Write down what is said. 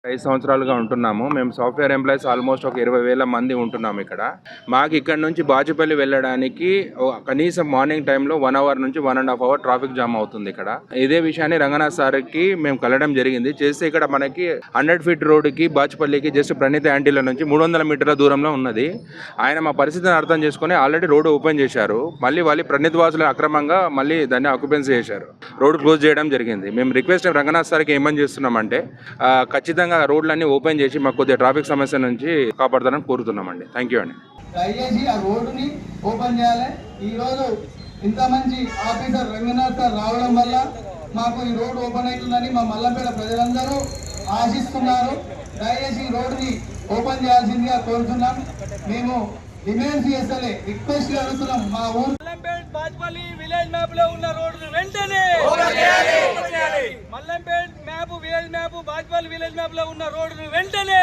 5 సంవత్సరాలుగా ఉంటున్నాము. మేము సాఫ్ట్‌వేర్ ఎంప్లాయీస్ ఆల్మోస్ట్ ఒక 20,000 మంది ఉంటున్నాము ఇక్కడ. మాకు ఇక్కడ నుంచి బాచుపల్లి వెళ్ళడానికి కనీసం మార్నింగ్ టైంలో 1 అవర్ నుంచి 1.5 అవర్ ట్రాఫిక్ జామ్ అవుతుంది ఇక్కడ. ఇదే విషయాన్ని రంగనాథ్ సార్‌కి మేము కలవడం జరిగింది. చేస్తే ఇక్కడ మనకి 100 ఫీట్ రోడ్డుకి బాచుపల్లికి జస్ట్ ప్రణీత యాంటీల నుంచి 300 మీటర్ల దూరంలో ఉన్నది. ఆయన మా పరిస్థితిని అర్థం చేసుకొని ఆల్రెడీ రోడ్డు ఓపెన్ చేశారు. మళ్ళీ వాళ్ళు ప్రణీత్ వాసులు అక్రమంగా మళ్ళీ దాన్ని ఆక్యుపెన్సీ చేశారు. రోడ్డు క్లోజ్ చేయడం జరిగింది. మేము రిక్వెస్ట్ రంగనాథ్ సార్‌కి ఏమని చేస్తున్నామంటే ఖచ్చితంగా రోడ్లన్నీ ఓపెన్ చేసి మాకు కొద్దిగా ట్రాఫిక్ సమస్య నుంచి కాపాడుతారని కోరుతున్నామండి. థ్యాంక్ యూ అండి. దయచేసి ఆ రోడ్డుని ఓపెన్ చేయాలి. ఈరోజు ఇంత మంచి ఆఫీసర్ రంగనాథ్ సార్ రావడం వల్ల మాకు ఈ రోడ్డు ఓపెన్ అవుతుందని మా మల్లంపేట ప్రజలందరూ ఆశిస్తున్నారు. దయచేసి ఈ రోడ్డుని ఓపెన్ చేయాల్సిందిగా కోరుతున్నాం. మేము డిమాండ్స్ చేస్తలే రిక్వెస్ట్ అడుగుతున్నాం. మా ఊరు బాచుపల్లి విలేజ్ మ్యాప్ లో ఉన్న రోడ్డు వెంటనే Mallampet map village map Bachupalli village map లో ఉన్న రోడ్డు వెంటనే